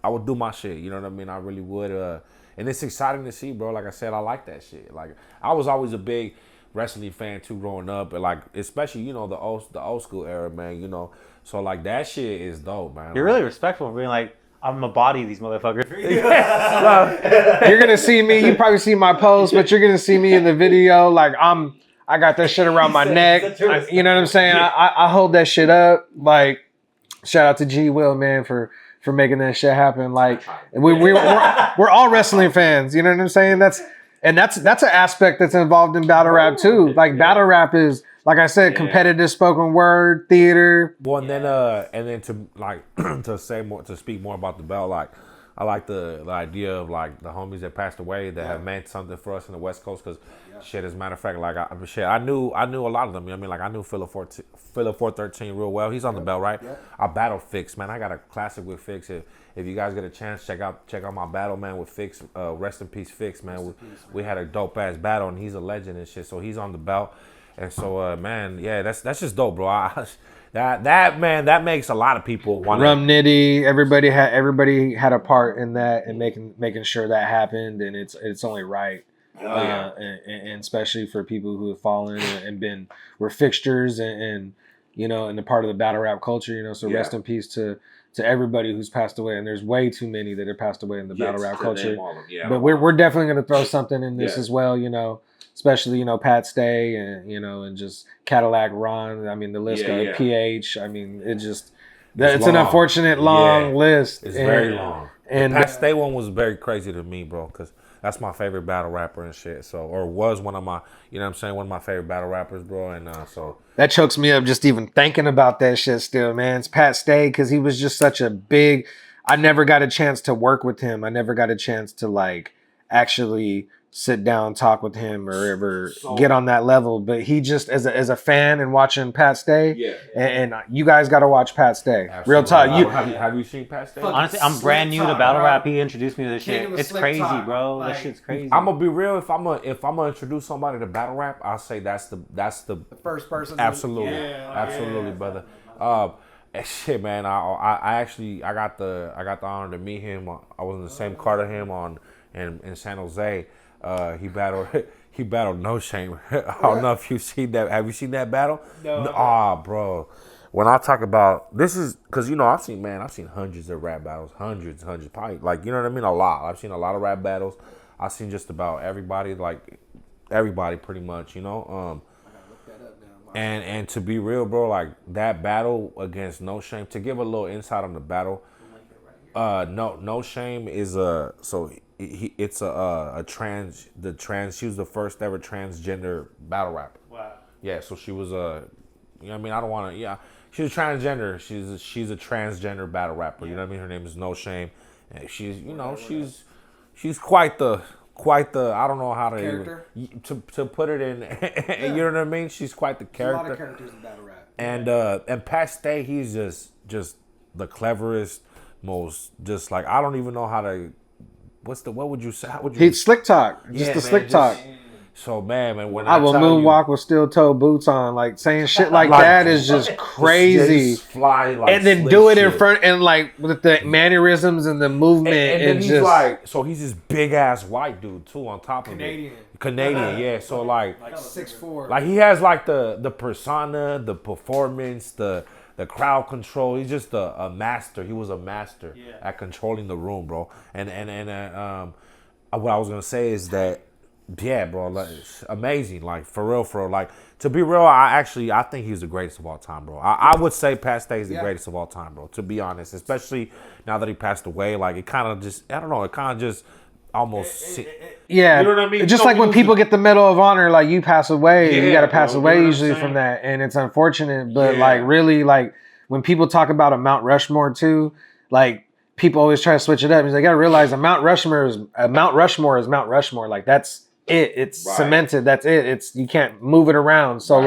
would do my shit. You know what I mean? I really would. And it's exciting to see, bro. Like I said, I like that shit. Like I was always a big wrestling fan too, growing up, and like especially the old school era, man. So like that shit is dope, man. You're really respectful for being like, I'm gonna body these motherfuckers. You're gonna see me. You probably see my post, but you're gonna see me in the video. Like I got that shit around my neck. You know what I'm saying? I hold that shit up. Like, shout out to G Will, man, for making that shit happen. Like, we're all wrestling fans. You know what I'm saying? That's an aspect that's involved in battle rap too. Like battle rap is, like I said, competitive spoken word, theater. Well, and then to like to speak more about the belt, like I like the idea of like the homies that passed away that have meant something for us in the West Coast. Because shit, as a matter of fact, like I knew a lot of them. You know what I mean? Like I knew Philip 413 real well. He's on the belt, right? Yeah. I battled Fix, man. I got a classic with Fix. If you guys get a chance, check out my battle, man, with Fix. Rest in peace, Fix, man. We had a dope ass battle, and he's a legend and shit. So he's on the belt. And so, man, yeah, that's just dope, bro. That makes a lot of people want. Rum Nitty, everybody had a part in that and making sure that happened, and it's only right. And especially for people who have fallen and were fixtures and in the part of the battle rap culture, so rest in peace to everybody who's passed away, and there's way too many that have passed away in the battle rap culture. But we're definitely gonna throw something in this as well, especially Pat Stay and just Cadillac Ron. I mean the list goes PH. I mean it's an unfortunate long list. It's very long. And Pat Stay one was very crazy to me, bro, because that's my favorite battle rapper and shit. So, or was one of my, you know what I'm saying, one of my favorite battle rappers, bro. And so that chokes me up just even thinking about that shit still, man. It's Pat Stay because he was just such a big. I never got a chance to work with him. I never got a chance to like actually sit down, talk with him, or ever get on that level. But he just, as a fan and watching Pat Stay, and you guys got to watch Pat Stay. absolutely. Real talk. Have you seen Pat Stay? Honestly, I'm brand new to battle rap. He introduced me to this shit. It's crazy, bro. Like, that shit's crazy. I'm gonna be real. If I'm gonna introduce somebody to battle rap, I'll say that's the first person. Absolutely, brother. Shit, man. I got the honor to meet him. I was in the same car to him in San Jose. He battled No Shame. I don't know if you've seen that. Have you seen that battle? No. Bro. When I talk about this is because I've seen hundreds of rap battles, hundreds, probably like you know what I mean, a lot. I've seen a lot of rap battles. I've seen just about everybody, like everybody, pretty much. And to be real, bro, like that battle against No Shame. To give a little insight on the battle, No Shame is it's a trans. She was the first ever transgender battle rapper. Wow. Yeah, so she was you know what I mean? I don't want to. Yeah, she's a transgender. She's a transgender battle rapper. You know what I mean? Her name is No Shame, and she's quite the. I don't know how to even, to put it in. You know what I mean? She's quite the character. There's a lot of characters in battle rap. And Pat Stay, he's just the cleverest, most just like I don't even know how to. What would you say? How would you? He's slick talk. Just the slick talk. So man, when I will moonwalk with steel toe boots on, like saying shit like that is just crazy. Just fly like and then do it in front and like with the mannerisms and the movement. And then he's just like, so he's this big ass white dude too on top of Canadian. it. Canadian, yeah. So like 6'4". Like he has like the persona, the performance, the crowd control. He's just a master. He was a master at controlling the room, bro. And what I was gonna say is that. Yeah, bro, like, it's amazing. Like for real. Like to be real, I think he's the greatest of all time, bro. I would say Pat Stay is the greatest of all time, bro. To be honest, especially now that he passed away, like it kind of just I don't know, it kind of just almost yeah, you know what I mean. Just like when people get the Medal of Honor, like you pass away, you got to pass away you know usually from that, and it's unfortunate. But like really, like when people talk about a Mount Rushmore too, like. People always try to switch it up. They got to realize a Mount Rushmore is Mount Rushmore. Like that's it. It's cemented. That's it. You can't move it around. So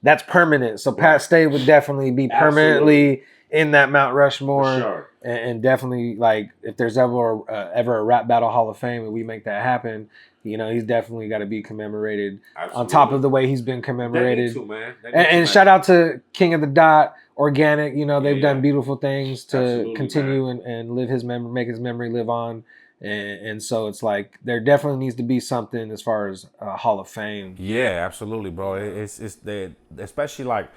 that's permanent. So Pat Stay would definitely be permanently in that Mount Rushmore. For sure. And definitely like if there's ever a rap battle Hall of Fame and we make that happen, he's definitely got to be commemorated on top of the way he's been commemorated. Too, man. And shout out to King of the Dot. Organic, they've done beautiful things to continue and live his memory, make his memory live on, and so it's like there definitely needs to be something as far as Hall of Fame. Yeah, absolutely, bro. It's especially like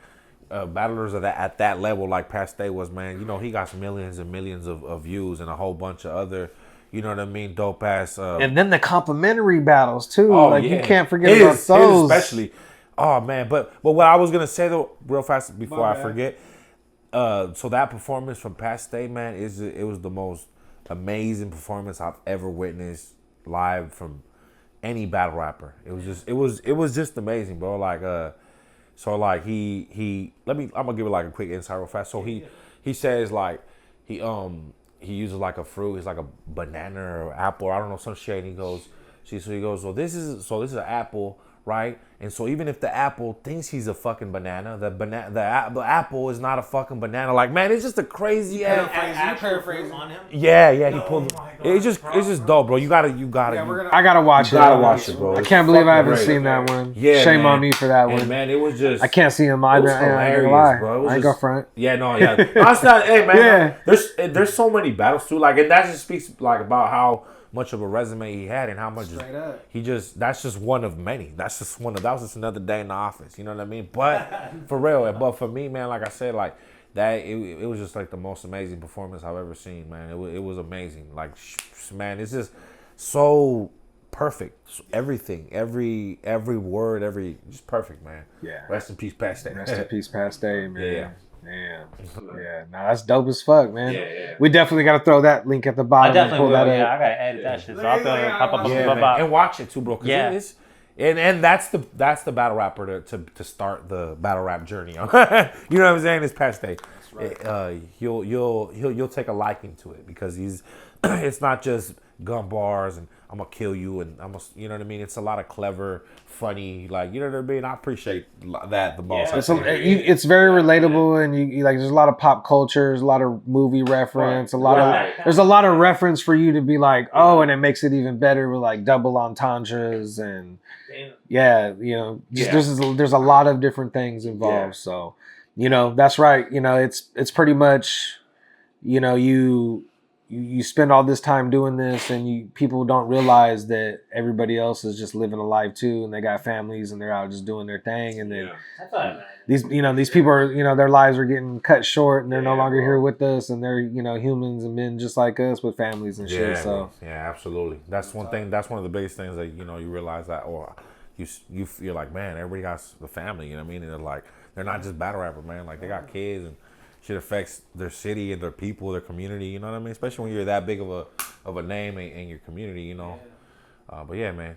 battlers at that level, like Pat Stay was, man. He got millions and millions of views and a whole bunch of other, you know what I mean, dope ass. And then the complimentary battles too. You can't forget about those, especially. Oh man, but what I was gonna say though, real fast before I forget. So that performance from Pat Stay, man, it was the most amazing performance I've ever witnessed live from any battle rapper. It was just amazing, bro. Like so like I'm gonna give it like a quick insight real fast. So he says like he uses like a fruit, it's like a banana or apple, I don't know, some shit, and he goes, so this is an apple, right? And so even if the apple thinks he's a fucking banana, the apple is not a fucking banana. Like, man, it's just a crazy ass. Paraphrase on him. Yeah, he pulled. It's just dope, bro. You gotta. I gotta watch it. Gotta watch it, bro. I can't believe I haven't seen that one. Yeah, shame on me for that one. Man, it was just. I can't see him either. I ain't gonna lie. Bro. I ain't gonna front. Yeah, no, yeah. That's not. Hey, man. Yeah. There's so many battles too. Like, and that just speaks like about how much of a resume he had and how much that's just one of many. That was just another day in the office. You know what I mean? But for real, but for me, man, like I said, like that, it was just like the most amazing performance I've ever seen, man. It was amazing. Like, man, it's just so perfect. Everything, every word, just perfect, man. Yeah. Rest in peace, Pat Stay. Rest in peace, Pat Stay, man. Yeah. Damn. Yeah. Nah, that's dope as fuck, man. Yeah. We definitely got to throw that link at the bottom. I definitely and pull will. that Yeah, up. I gotta edit that shit. So I'll pop up. Yeah, man. And watch it too, bro. Cause Yeah. it is, and that's the battle rapper to start the battle rap journey. You know what I'm saying? This past day, right. You'll take a liking to it because it's not just gun bars and I'm gonna kill you and you know what I mean. It's a lot of clever, funny, like you know what I mean. I appreciate that the boss. Yeah. It's very relatable and you like. There's a lot of pop culture, there's a lot of movie reference, there's a lot of reference for you to be like, oh, and it makes it even better with like double entendres and there's a lot of different things involved. So, that's right. It's pretty much, you spend all this time doing this and people don't realize that everybody else is just living a life too and they got families and they're out just doing their thing and then these people are their lives are getting cut short and they're no longer here with us and they're humans and men just like us with families and shit. So absolutely, that's one thing. That's one of the biggest things that you realize that you feel like, man, everybody got the family, you know what I mean? And they're like, they're not just battle rappers, man. Like they got kids and shit affects their city and their people, their community, you know what I mean? Especially when you're that big of a name in your community, But yeah, man,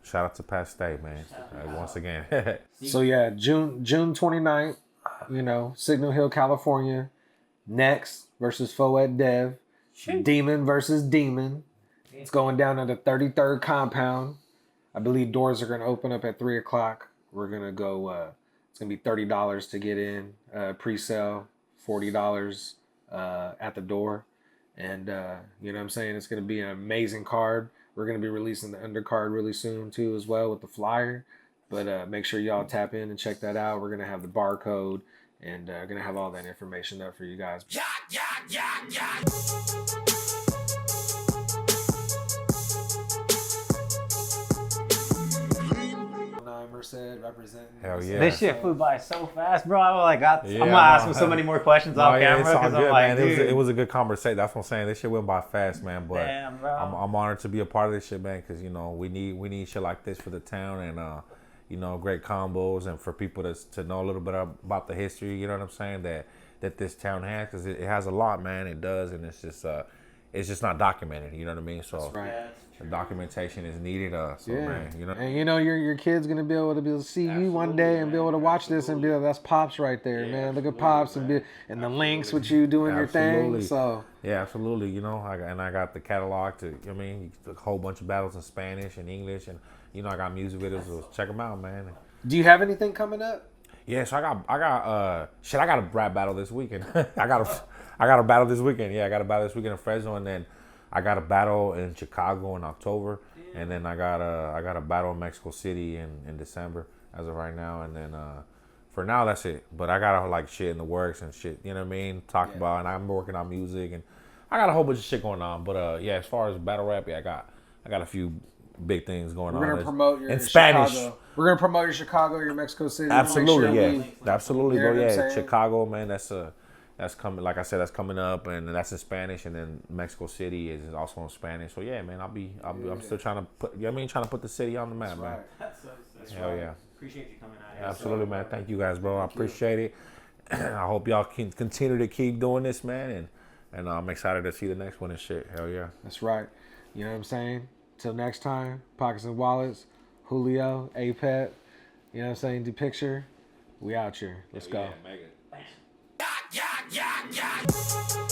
shout out to Past Day, man. Once again. So yeah, June 29th, Signal Hill, California. Next versus Foet Dev. Demon versus Demon. It's going down at the 33rd compound. I believe doors are going to open up at 3 o'clock. We're going to go, it's going to be $30 to get in, pre-sale. $40 at the door. And you know what I'm saying? It's going to be an amazing card. We're going to be releasing the undercard really soon too as well with the flyer. But make sure y'all tap in and check that out. We're going to have the barcode and going to have all that information up for you guys. Said representing. Hell yeah! This shit flew by so fast, bro. I'm gonna ask him so many more questions off camera because I'm like, man. It was a good conversation. That's what I'm saying. This shit went by fast, man. But damn, bro. I'm honored to be a part of this shit, man. Because we need shit like this for the town and great combos and for people to know a little bit about the history. You know what I'm saying? That this town has, because it has a lot, man. It does, and it's just not documented. You know what I mean? So. That's right. The documentation is needed, man, And your kid's gonna be able to see you one day and be able to watch this and be like, that's Pops right there, man. Look at Pops and the links with you doing your thing. So absolutely, I got the catalog a whole bunch of battles in Spanish and English, and I got music videos. So check them out, man. Do you have anything coming up? Yeah, so I got a rap battle this weekend. I got a battle this weekend. Yeah, I got a battle this weekend in Fresno, and then I got a battle in Chicago in October, and then I got a battle in Mexico City in December as of right now, and then for now that's it. But I got like shit in the works and shit, you know what I mean? Talk about, and I'm working on music, and I got a whole bunch of shit going on. But as far as battle rap, I got a few big things going on. We're gonna promote your in Spanish. Chicago. We're gonna promote your Chicago, your Mexico City. Absolutely, absolutely, bro. You know Yeah, Chicago, man. That's coming. Like I said, that's coming up, and that's in Spanish. And then Mexico City is also in Spanish. So yeah, man, I'm still trying to put. Trying to put the city on the map, man. That's Hell right. Yeah. Appreciate you coming out here. Absolutely, man. Thank you guys, bro. I appreciate it. I hope y'all can continue to keep doing this, man. And I'm excited to see the next one and shit. Hell yeah. That's right. You know what I'm saying? Till next time, Pockets and Wallets, Julio, APEP. You know what I'm saying? The picture. We out here. Let's go. Megan. Yeah.